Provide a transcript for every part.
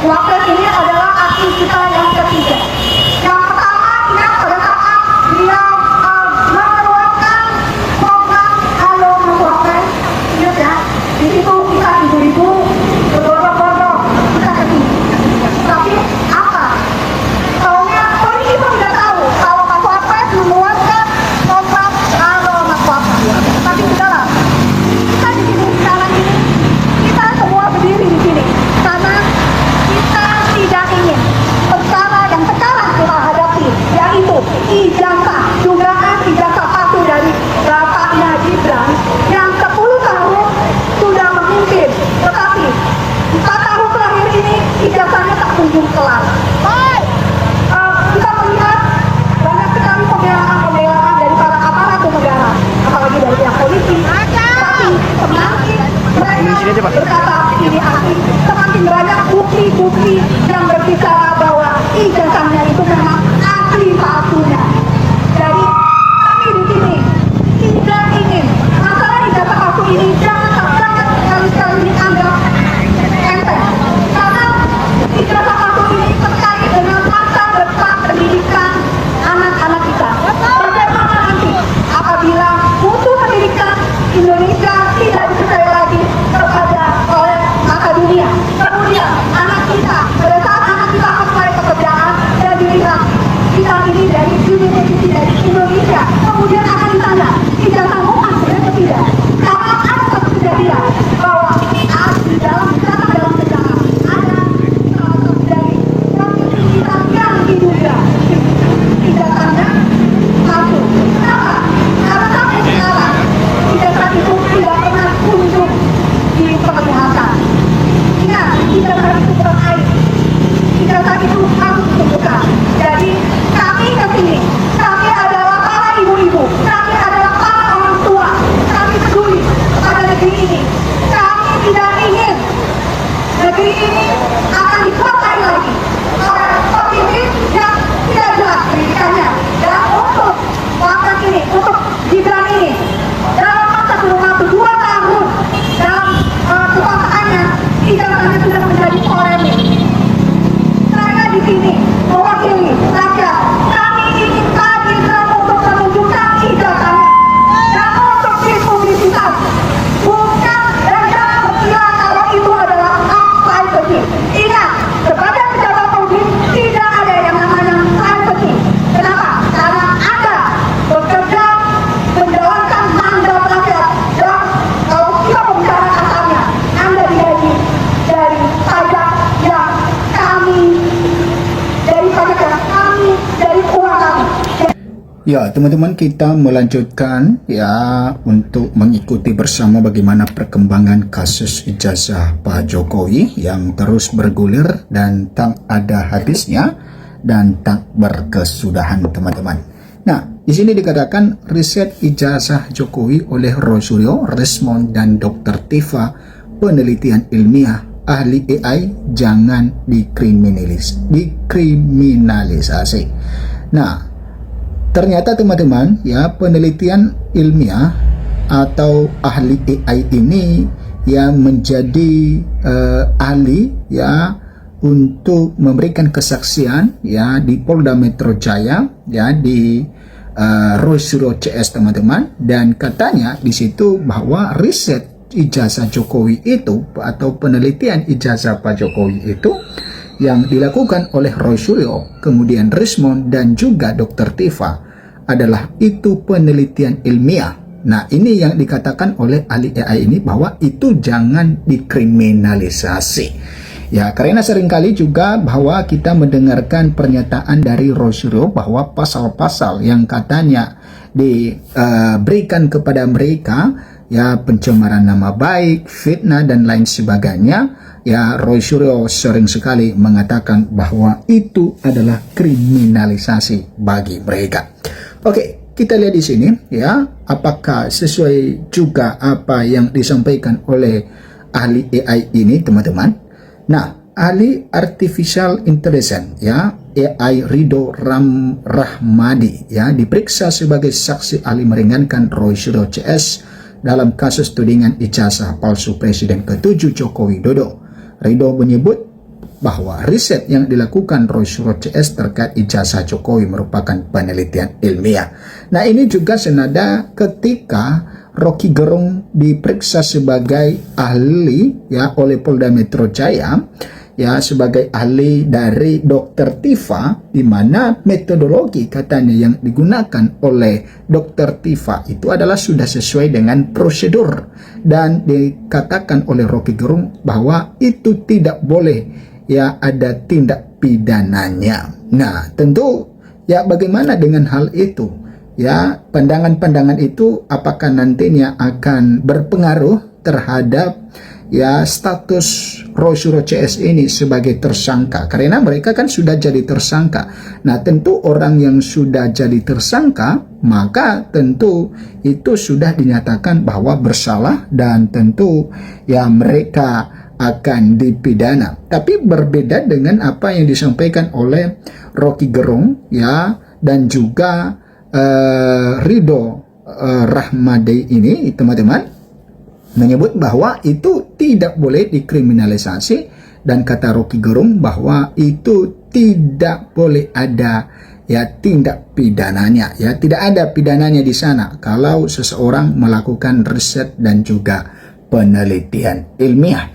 Wapres ini adalah aksi kita yang ketiga. Yang pertama, ingat pada saat dia mengeluarkan program Halo Mas Wapres, ingat ya, di situ kita ibu-ibu berbondong-bondong kita ke sini. Tapi apa? Soalnya polisi pun tidak tahu kalau Mas Wapres mengeluarkan program Halo Mas Wapres. Tapi sudahlah, kita di sini sekarang ini, kita semua berdiri di sini karena kita tidak ingin perkara yang sekarang kita hadapi, yaitu ijazah, dugaan ijazah palsu dari Bapaknya Gibran yang 10 tahun sudah memimpin, tetapi 4 tahun terakhir ini ijazahnya tak kunjung kelar. Kita melihat banyak sekali pembelaan dari para aparatur negara, apalagi dari pihak polisi. Tapi semakin mereka berkata ini asli, semakin banyak bukti-bukti yang berbicara bahwa ijazahnya itu memang asli palsunya. Jadi kami di sini tidak ingin masalah ijazah palsu ini jangan sekali-sekali dianggap enteng, karena ijazah palsu ini terkait dengan masa depan pendidikan anak-anak kita. Bagaimana nanti apabila mutu pendidikan Indonesia tidak dipercaya lagi oleh mata dunia, kemudian anak kita, pada saat anak kita apply pekerjaan dan dilihat kita ini dari university dari Indonesia, kemudian akan ditanya ijazahmu asli atau tidak, karena ada satu kejadian bahwa di dalam sejarah ada salah satu dari universitas yang diduga ijazahnya palsu. Kenapa? Karena sampai sekarang ijazah itu tidak pernah kunjung diperlihatkan. Ingat, ijazah itu bukan aib. Ijazah itu harus ditunjukkan. Jadi kami ke sini, kami adalah para ibu-ibu, kami adalah para orang tua, kami peduli pada negeri ini. Kami tidak ingin negeri ini akan dikuasai lagi oleh pemimpin yang tidak jelas pendidikannya. Dan untuk Wapres ini, untuk Gibran ini, dalam masa kurun waktu 2 tahun dalam kekuasaannya, ijazahnya sudah menjadi polemik. Saya di sini mewakili rakyat. Kami ingin Gibran untuk menunjukkan ijazahnya dan untuk dipublisitas. Bukan dan jangan berkira kalau itu adalah privacy. Ingat, sebagai pejabat publik tidak ada yang namanya privacy. Kenapa? Karena Anda bekerja menjalankan mandat rakyat. Dan kalau kita berbicara kasarnya, Anda digaji dari pajak yang kami, dari uang kami. Ya, teman-teman, kita melanjutkan ya untuk mengikuti bersama bagaimana perkembangan kasus ijazah Pak Jokowi yang terus bergulir dan tak ada habisnya dan tak berkesudahan, teman-teman. Nah, di sini dikatakan riset ijazah Jokowi oleh Roy Suryo, Resmond dan Dr. Tifa, penelitian ilmiah ahli AI jangan dikriminalisasi. Nah, ternyata teman-teman ya, penelitian ilmiah atau ahli AI ini yang menjadi ahli ya untuk memberikan kesaksian ya di Polda Metro Jaya ya di Roy Suryo CS, teman-teman, dan katanya di situ bahwa riset ijazah Jokowi itu atau penelitian ijazah Pak Jokowi itu yang dilakukan oleh Roy Suryo, kemudian Resmond dan juga Dr. Tifa adalah itu penelitian ilmiah. Nah, ini yang dikatakan oleh ahli AI ini bahwa itu jangan dikriminalisasi. Ya, karena seringkali juga bahwa kita mendengarkan pernyataan dari Roy Suryo bahwa pasal-pasal yang katanya diberikan kepada mereka ya pencemaran nama baik, fitnah dan lain sebagainya, ya Roy Suryo sering sekali mengatakan bahwa itu adalah kriminalisasi bagi mereka. Oke, kita lihat di sini ya, apakah sesuai juga apa yang disampaikan oleh ahli AI ini, teman-teman. Nah, ahli artificial intelligence ya AI Ridho Rahmadi ya diperiksa sebagai saksi ahli meringankan Roy Suryo CS dalam kasus tudingan ijazah palsu Presiden ke-7 Joko Widodo. Ridho menyebut bahwa riset yang dilakukan Roy Suryo CS terkait ijazah Jokowi merupakan penelitian ilmiah. Nah, ini juga senada ketika Rocky Gerung diperiksa sebagai ahli ya oleh Polda Metro Jaya ya sebagai ahli dari Dr. Tifa, di mana metodologi katanya yang digunakan oleh Dr. Tifa itu adalah sudah sesuai dengan prosedur, dan dikatakan oleh Rocky Gerung bahwa itu tidak boleh ya ada tindak pidananya. Nah, tentu ya bagaimana dengan hal itu? Ya, pandangan-pandangan itu apakah nantinya akan berpengaruh terhadap ya status Roy Suryo CS ini sebagai tersangka, karena mereka kan sudah jadi tersangka. Nah, tentu orang yang sudah jadi tersangka, maka tentu itu sudah dinyatakan bahwa bersalah, dan tentu ya mereka akan dipidana. Tapi berbeda dengan apa yang disampaikan oleh Rocky Gerung ya, dan juga Ridho Rahmadi ini, teman-teman, menyebut bahwa itu tidak boleh dikriminalisasi, dan kata Rocky Gerung bahwa itu tidak boleh ada ya tindak pidananya, ya tidak ada pidananya di sana kalau seseorang melakukan riset dan juga penelitian ilmiah.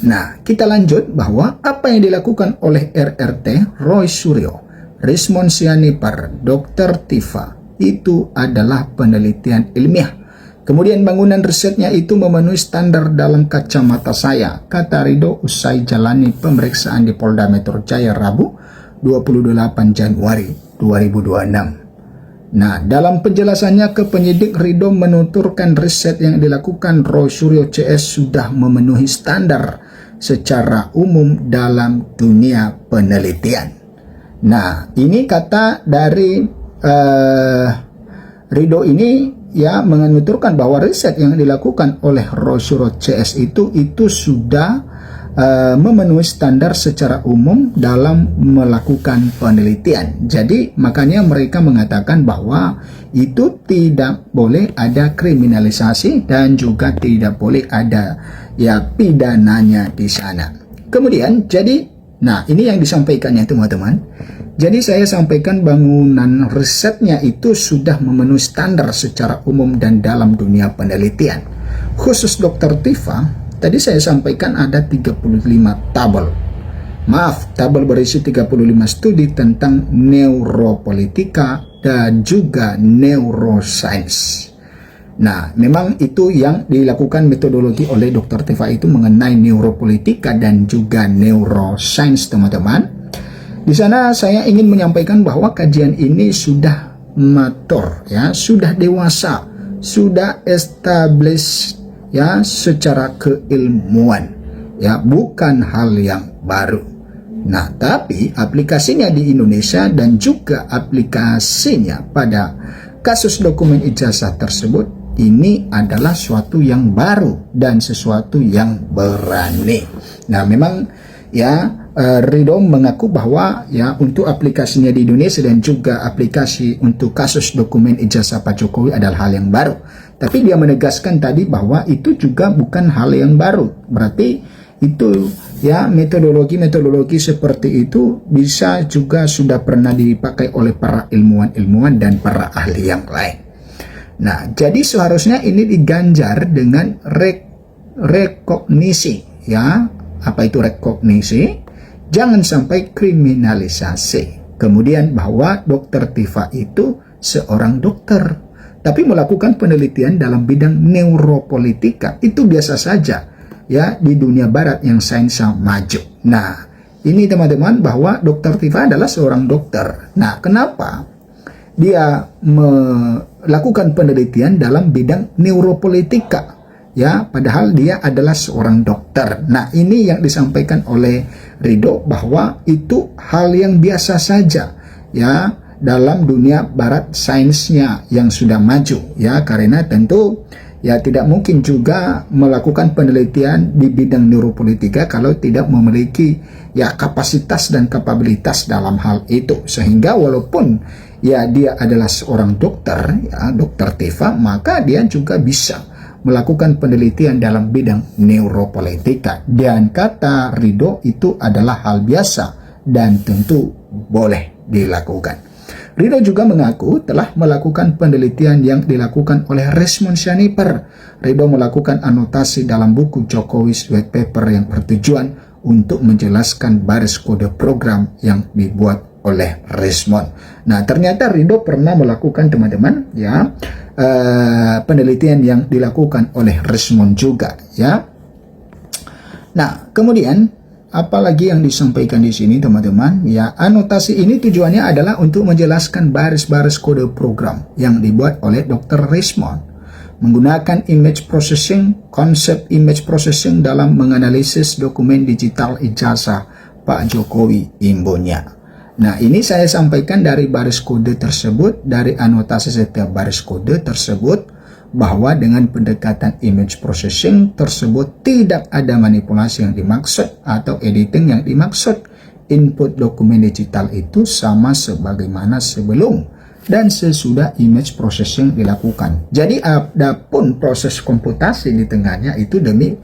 Nah, kita lanjut bahwa apa yang dilakukan oleh RRT, Roy Suryo, Rismon Sianipar, Dr. Tifa itu adalah penelitian ilmiah. Kemudian bangunan risetnya itu memenuhi standar dalam kacamata saya, kata Ridho usai jalani pemeriksaan di Polda Metro Jaya Rabu 28 Januari 2026. Nah, dalam penjelasannya ke penyidik, Ridho menuturkan riset yang dilakukan Roy Suryo CS sudah memenuhi standar secara umum dalam dunia penelitian. Nah, ini kata dari Ridho ini ya menuturkan bahwa riset yang dilakukan oleh Roy Suryo CS itu sudah memenuhi standar secara umum dalam melakukan penelitian. Jadi makanya mereka mengatakan bahwa itu tidak boleh ada kriminalisasi dan juga tidak boleh ada ya pidananya di sana. Kemudian nah ini yang disampaikannya teman-teman. Jadi saya sampaikan bangunan risetnya itu sudah memenuhi standar secara umum dan dalam dunia penelitian. Khusus Dr. Tifa, tadi saya sampaikan ada 35 tabel. Tabel berisi 35 studi tentang neuropolitika dan juga neuroscience. Nah, memang itu yang dilakukan metodologi oleh Dr. Tifa itu mengenai neuropolitika dan juga neuroscience, teman-teman. Di sana saya ingin menyampaikan bahwa kajian ini sudah matur ya, sudah dewasa, sudah established ya secara keilmuan ya, bukan hal yang baru. Nah, tapi aplikasinya di Indonesia dan juga aplikasinya pada kasus dokumen ijazah tersebut ini adalah suatu yang baru dan sesuatu yang berani. Nah, memang ya Ridho mengaku bahwa ya untuk aplikasinya di Indonesia dan juga aplikasi untuk kasus dokumen ijazah Pak Jokowi adalah hal yang baru. Tapi dia menegaskan tadi bahwa itu juga bukan hal yang baru. Berarti itu ya metodologi seperti itu bisa juga sudah pernah dipakai oleh para ilmuwan dan para ahli yang lain. Nah, jadi seharusnya ini diganjar dengan rekognisi ya. Apa itu rekognisi? Jangan sampai kriminalisasi. Kemudian bahwa Dr. Tifa itu seorang dokter, tapi melakukan penelitian dalam bidang neuropolitika. Itu biasa saja ya di dunia barat yang sainsnya maju. Nah, ini teman-teman bahwa Dr. Tifa adalah seorang dokter. Nah, kenapa dia melakukan penelitian dalam bidang neuropolitika? Ya, padahal dia adalah seorang dokter. Nah, ini yang disampaikan oleh Ridho bahwa itu hal yang biasa saja ya dalam dunia barat sainsnya yang sudah maju ya, karena tentu ya tidak mungkin juga melakukan penelitian di bidang neuropolitika kalau tidak memiliki ya kapasitas dan kapabilitas dalam hal itu. Sehingga walaupun ya dia adalah seorang dokter ya, Dr. Tifa, maka dia juga bisa melakukan penelitian dalam bidang neuropolitika, dan kata Ridho itu adalah hal biasa dan tentu boleh dilakukan. Ridho juga mengaku telah melakukan penelitian yang dilakukan oleh Resmond Sianiper. Ridho melakukan anotasi dalam buku Jokowi's White Paper yang bertujuan untuk menjelaskan baris kode program yang dibuat oleh Resmond. Nah, ternyata Ridho pernah melakukan, teman-teman, ya, penelitian yang dilakukan oleh Resmond juga, ya. Nah, kemudian apalagi yang disampaikan di sini, teman-teman, ya, anotasi ini tujuannya adalah untuk menjelaskan baris-baris kode program yang dibuat oleh Dr. Resmond menggunakan image processing, konsep image processing dalam menganalisis dokumen digital ijazah Pak Jokowi Imbonya. Nah, ini saya sampaikan dari baris kode tersebut, dari anotasi setiap baris kode tersebut, bahwa dengan pendekatan image processing tersebut tidak ada manipulasi yang dimaksud atau editing yang dimaksud. Input dokumen digital itu sama sebagaimana sebelum dan sesudah image processing dilakukan. Jadi adapun proses komputasi di tengahnya itu demi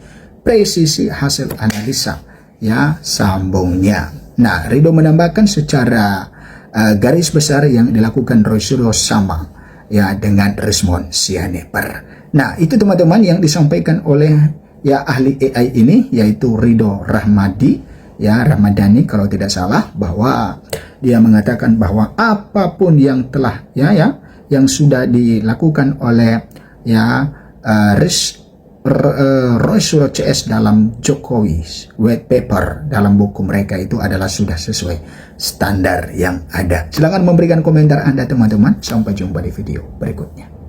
presisi hasil analisa, ya, sambungnya. Nah, Ridho menambahkan secara garis besar yang dilakukan Roy Suryo sama, ya, dengan Resmond Sianiper. Nah, itu teman-teman yang disampaikan oleh, ya, ahli AI ini, yaitu Ridho Rahmadi, ya, Ramadhani kalau tidak salah, bahwa dia mengatakan bahwa apapun yang telah, ya, yang sudah dilakukan oleh, ya, Roy Suryo CS dalam Jokowi's White Paper dalam buku mereka itu adalah sudah sesuai standar yang ada. Silakan memberikan komentar Anda, teman-teman. Sampai jumpa di video berikutnya.